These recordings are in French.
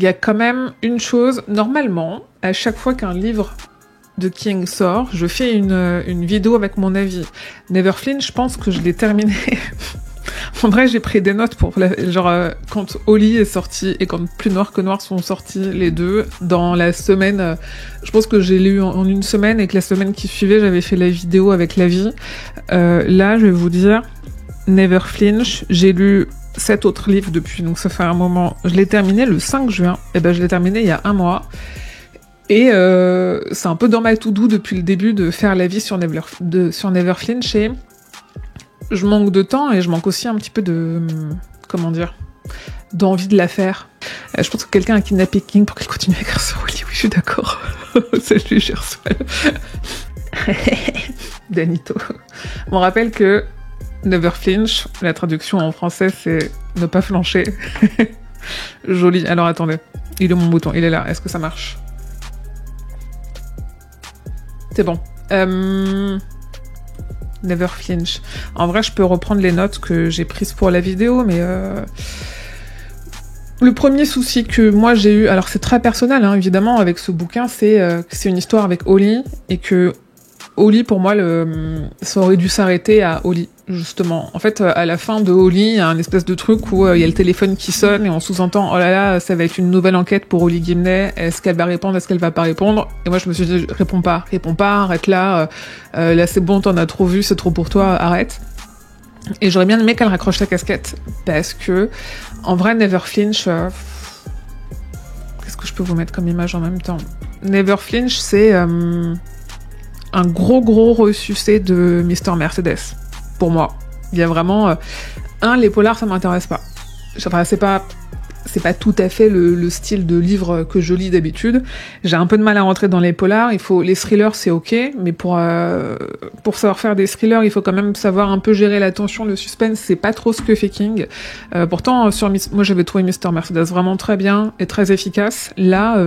il y a quand même une chose, normalement, à chaque fois qu'un livre de King sort, je fais une vidéo avec mon avis. Never Flinch, je pense que je l'ai terminé. En vrai, j'ai pris des notes pour quand Oli est sorti et quand Plus Noir que Noir sont sortis les deux dans la semaine. Je pense que j'ai lu en une semaine et que la semaine qui suivait, j'avais fait la vidéo avec l'avis. Là, je vais vous dire, Never Flinch, j'ai lu 7 autres livres depuis, donc ça fait un moment. Je l'ai terminé le 5 juin. Et ben, je l'ai terminé il y a un mois. Et c'est un peu dans ma to-do depuis le début de faire l'avis sur Never Flinch et je manque de temps et je manque aussi un petit peu d'envie de la faire. Je pense que quelqu'un a kidnappé King pour qu'il continue à écrire sur Oli. Oui, je suis d'accord. Salut, Gersuel. Danito. On rappelle que Never Flinch, la traduction en français, c'est ne pas flancher. Joli. Alors attendez, il est mon bouton, il est là. Est-ce que ça marche? C'est bon. Never Flinch. En vrai, je peux reprendre les notes que j'ai prises pour la vidéo, mais le premier souci que moi j'ai eu, alors c'est très personnel, hein, évidemment, avec ce bouquin, c'est que c'est une histoire avec Oli, et que Oli, pour moi, ça aurait dû s'arrêter à Oli, justement. En fait, à la fin de Oli, il y a un espèce de truc où il y a le téléphone qui sonne et on sous-entend « Oh là là, ça va être une nouvelle enquête pour Oli Gimlet. Est-ce qu'elle va répondre? Est-ce qu'elle va pas répondre ?» Et moi, je me suis dit « Réponds pas, arrête là. Là, c'est bon, t'en as trop vu, c'est trop pour toi, arrête. » Et j'aurais bien aimé qu'elle raccroche sa casquette. Parce que, en vrai, Never Flinch... Qu'est-ce que je peux vous mettre comme image en même temps? Never Flinch, c'est... un gros ressucé de Mr. Mercedes, pour moi. Il y a vraiment... les polars, ça m'intéresse pas. Enfin, c'est pas tout à fait le style de livre que je lis d'habitude. J'ai un peu de mal à rentrer dans les polars. Les thrillers, c'est ok, mais pour savoir faire des thrillers, il faut quand même savoir un peu gérer la tension, le suspense. C'est pas trop ce que fait King. Pourtant, moi, j'avais trouvé Mr. Mercedes vraiment très bien et très efficace. Là...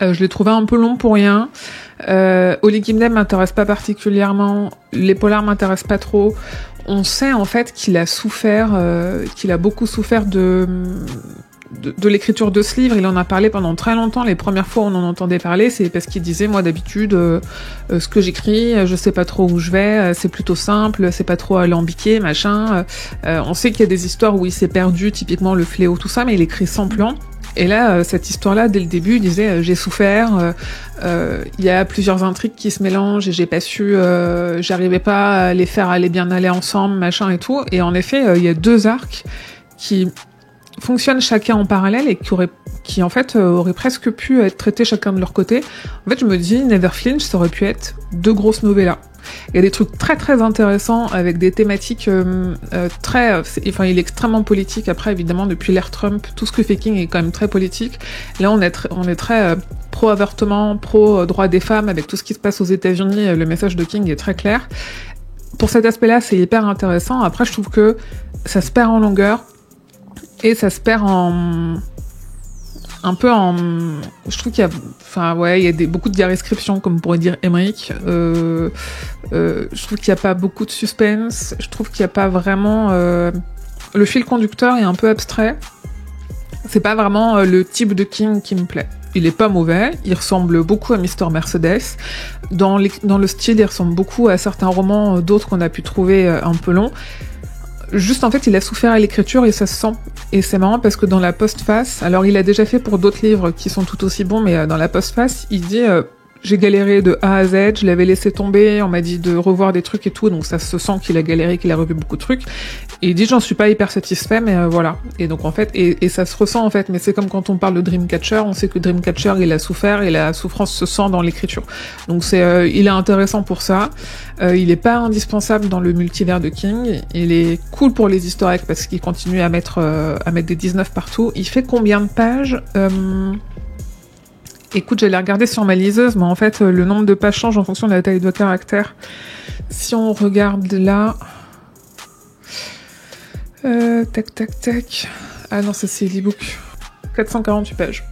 je l'ai trouvé un peu long pour rien. Oli Gimlet m'intéresse pas particulièrement. Les polars m'intéressent pas trop. On sait en fait qu'il a beaucoup souffert de l'écriture de ce livre. Il en a parlé pendant très longtemps. Les premières fois où on en entendait parler, c'est parce qu'il disait, moi d'habitude, ce que j'écris, je sais pas trop où je vais, c'est plutôt simple, c'est pas trop alambiqué, machin. On sait qu'il y a des histoires où il s'est perdu, typiquement le fléau, tout ça, mais il écrit sans plan. Et là, cette histoire-là, dès le début, il disait j'ai souffert, il y a plusieurs intrigues qui se mélangent et j'ai pas su, j'arrivais pas à les faire bien aller ensemble, machin et tout. Et en effet, il y a 2 arcs qui fonctionnent chacun en parallèle et qui en fait auraient presque pu être traités chacun de leur côté. En fait, je me dis Never Flinch, ça aurait pu être 2 grosses novellas. Il y a des trucs très très intéressants avec des thématiques il est extrêmement politique. Après, évidemment, depuis l'ère Trump, tout ce que fait King est quand même très politique. Là, on est très pro-avortement, pro-droit des femmes, avec tout ce qui se passe aux États-Unis. Le message de King est très clair. Pour cet aspect-là, c'est hyper intéressant. Après, je trouve que ça se perd en longueur et ça se perd je trouve qu'il y a beaucoup de descriptions, comme pourrait dire Emmerich. Je trouve qu'il n'y a pas beaucoup de suspense. Je trouve qu'il n'y a pas vraiment... Le fil conducteur est un peu abstrait. C'est pas vraiment le type de King qui me plaît. Il est pas mauvais, il ressemble beaucoup à Mr. Mercedes. Dans le style, il ressemble beaucoup à certains romans d'autres qu'on a pu trouver un peu longs. Juste, en fait, il a souffert à l'écriture et ça se sent. Et c'est marrant parce que dans la postface, alors il a déjà fait pour d'autres livres qui sont tout aussi bons, mais dans la postface, il dit j'ai galéré de A à Z, je l'avais laissé tomber, on m'a dit de revoir des trucs et tout, donc ça se sent qu'il a galéré, qu'il a revu beaucoup de trucs. Et il dit j'en suis pas hyper satisfait, mais voilà. Et donc en fait, et ça se ressent en fait, mais c'est comme quand on parle de Dreamcatcher, on sait que Dreamcatcher il a souffert et la souffrance se sent dans l'écriture. Donc il est intéressant pour ça. Il est pas indispensable dans le multivers de King. Il est cool pour les easter eggs parce qu'il continue à mettre des 19 partout. Il fait combien de pages Écoute, j'allais regarder sur ma liseuse, mais en fait, le nombre de pages change en fonction de la taille de caractère. Si on regarde là... tac. Ah non, ça c'est l'ebook. 448 pages.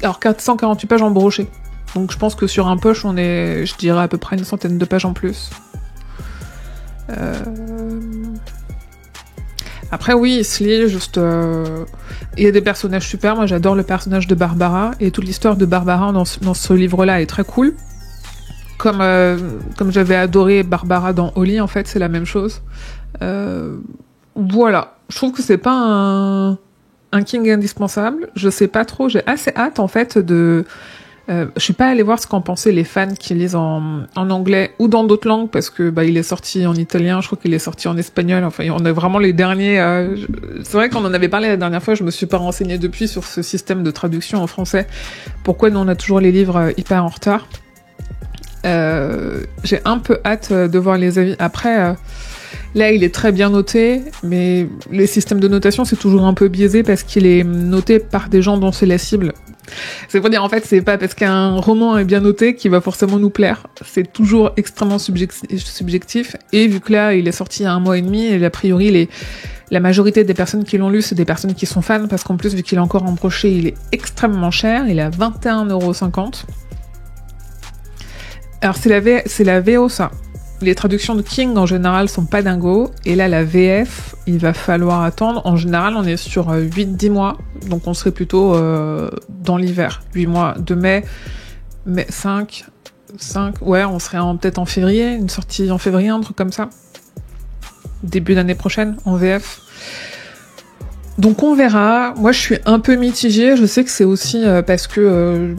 Alors, 448 pages en broché. Donc je pense que sur un poche, on est, je dirais, à peu près une centaine de pages en plus. Après oui, il se lit, juste... Il y a des personnages super, moi j'adore le personnage de Barbara, et toute l'histoire de Barbara dans ce livre-là est très cool. Comme j'avais adoré Barbara dans Holly, en fait, c'est la même chose. Voilà, je trouve que c'est pas un King indispensable, je sais pas trop, j'ai assez hâte en fait de... je suis pas allée voir ce qu'en pensaient les fans qui lisent en anglais ou dans d'autres langues, parce que il est sorti en italien, je crois qu'il est sorti en espagnol, enfin on a vraiment les derniers... C'est vrai qu'on en avait parlé la dernière fois, je me suis pas renseignée depuis sur ce système de traduction en français, pourquoi nous on a toujours les livres hyper en retard. J'ai un peu hâte de voir les avis. Après, là, il est très bien noté, mais les systèmes de notation, c'est toujours un peu biaisé parce qu'il est noté par des gens dont c'est la cible. C'est pour dire, en fait, c'est pas parce qu'un roman est bien noté qu'il va forcément nous plaire. C'est toujours extrêmement subjectif. Et vu que là, il est sorti il y a 1 mois et demi, et a priori, la majorité des personnes qui l'ont lu, c'est des personnes qui sont fans, parce qu'en plus, vu qu'il est encore en brochet, il est extrêmement cher. Il est à 21,50 €. Alors c'est la VO ça. Les traductions de King en général sont pas dingos, et là la VF, il va falloir attendre. En général on est sur 8-10 mois, donc on serait plutôt dans l'hiver. 8 mois de mai 5, ouais on serait peut-être en février, une sortie en février, un truc comme ça. Début d'année prochaine en VF. Donc on verra, moi je suis un peu mitigée, je sais que c'est aussi parce que...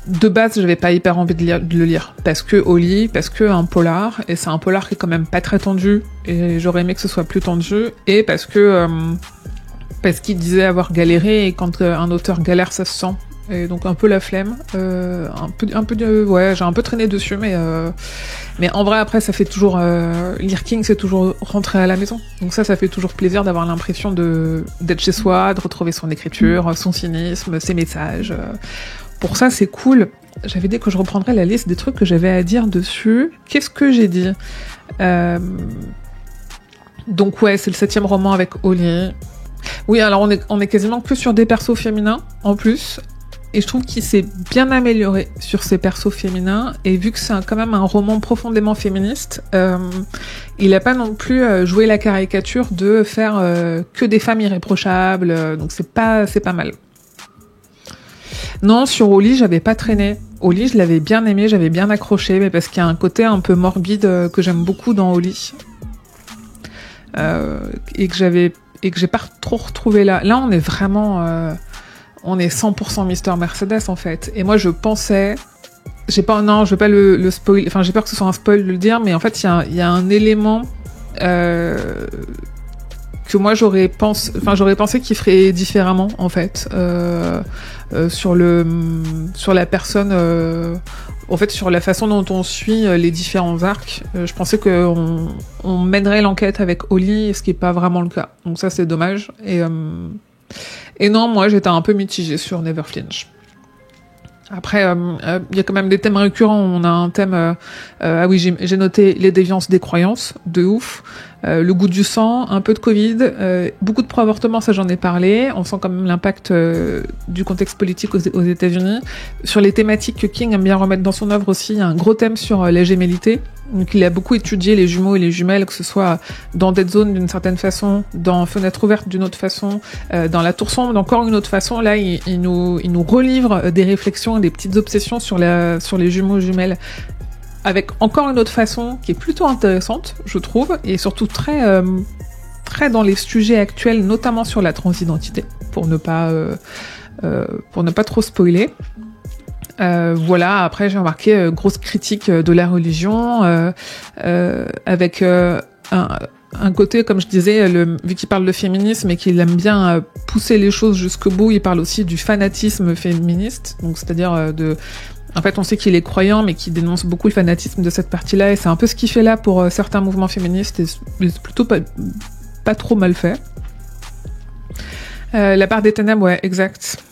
de base, j'avais pas hyper envie de le lire. Parce que Holly, parce que un polar, et c'est un polar qui est quand même pas très tendu, et j'aurais aimé que ce soit plus tendu, et parce qu'il disait avoir galéré, et quand un auteur galère, ça se sent. Et donc un peu la flemme, ouais, j'ai un peu traîné dessus, mais en vrai après ça fait toujours lire King, c'est toujours rentrer à la maison. Donc ça fait toujours plaisir d'avoir l'impression d'être chez soi, de retrouver son écriture, son cynisme, ses messages. Pour ça, c'est cool. J'avais dit que je reprendrais la liste des trucs que j'avais à dire dessus. Qu'est-ce que j'ai dit ? Donc ouais, c'est le 7e roman avec Holly. Oui, alors on est quasiment que sur des persos féminins, en plus. Et je trouve qu'il s'est bien amélioré sur ces persos féminins. Et vu que c'est quand même un roman profondément féministe, il a pas non plus joué la caricature de faire que des femmes irréprochables. Donc c'est pas mal. Non, sur Holly, j'avais pas traîné. Holly, je l'avais bien aimé, j'avais bien accroché, mais parce qu'il y a un côté un peu morbide que j'aime beaucoup dans Holly. Et que j'ai pas trop retrouvé là. Là, on est vraiment... on est 100% Mister Mercedes, en fait. Et moi, je pensais... je vais pas le spoil... Enfin, j'ai peur que ce soit un spoil de le dire, mais en fait, il y a un élément... que moi j'aurais pensé qu'il ferait différemment en fait sur la personne en fait sur la façon dont on suit les différents arcs. Je pensais que on mènerait l'enquête avec Holly, ce qui est pas vraiment le cas, donc ça c'est dommage. Et non, moi j'étais un peu mitigée sur Never Flinch. Après, y a quand même des thèmes récurrents. On a un thème... ah oui, j'ai noté les déviances des croyances, de ouf. Le goût du sang, un peu de Covid, beaucoup de pro-avortement, ça j'en ai parlé. On sent quand même l'impact du contexte politique aux États-Unis. Sur les thématiques que King aime bien remettre dans son œuvre aussi, il y a un gros thème sur la gémellité. Donc il a beaucoup étudié les jumeaux et les jumelles, que ce soit dans Dead Zone d'une certaine façon, dans Fenêtre ouverte d'une autre façon, dans La Tour sombre d'encore une autre façon. Là, il nous relivre des réflexions et des petites obsessions sur les jumeaux jumelles, avec encore une autre façon qui est plutôt intéressante, je trouve, et surtout très dans les sujets actuels, notamment sur la transidentité, pour ne pas trop spoiler. Voilà, après j'ai remarqué grosse critique de la religion, avec un côté, comme je disais, vu qu'il parle de féminisme et qu'il aime bien pousser les choses jusqu'au bout, il parle aussi du fanatisme féministe, donc c'est-à-dire en fait, on sait qu'il est croyant, mais qu'il dénonce beaucoup le fanatisme de cette partie-là, et c'est un peu ce qu'il fait là pour certains mouvements féministes, et c'est plutôt pas trop mal fait. La part des ténèbres, ouais, exact.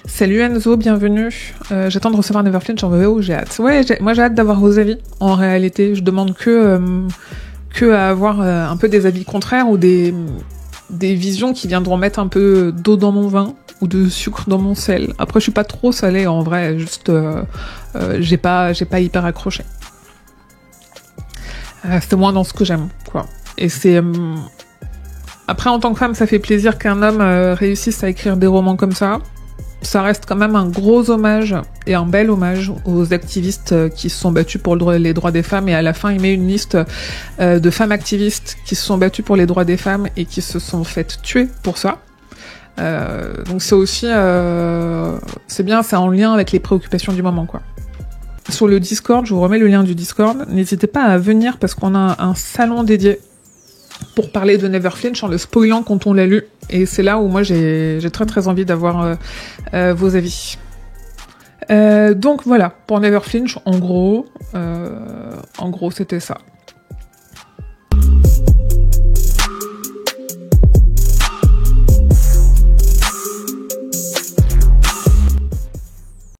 Salut Enzo, bienvenue. J'attends de recevoir Never Flinch en VO, j'ai hâte. Ouais, moi j'ai hâte d'avoir vos avis, en réalité. Je demande que à avoir un peu des avis contraires, ou des visions qui viendront mettre un peu d'eau dans mon vin, ou de sucre dans mon sel. Après, je suis pas trop salée, en vrai, juste j'ai pas hyper accroché. C'est moins dans ce que j'aime, quoi. Et c'est... Après, en tant que femme, ça fait plaisir qu'un homme réussisse à écrire des romans comme ça. Ça reste quand même un gros hommage et un bel hommage aux activistes qui se sont battus pour les droits des femmes. Et à la fin, il met une liste de femmes activistes qui se sont battues pour les droits des femmes et qui se sont faites tuer pour ça. Donc c'est aussi... c'est bien, c'est en lien avec les préoccupations du moment, quoi. Sur le Discord, je vous remets le lien du Discord. N'hésitez pas à venir parce qu'on a un salon dédié pour parler de Never Flinch en le spoilant quand on l'a lu. Et c'est là où moi j'ai très très envie d'avoir vos avis. Donc voilà, pour Never Flinch, en gros c'était ça.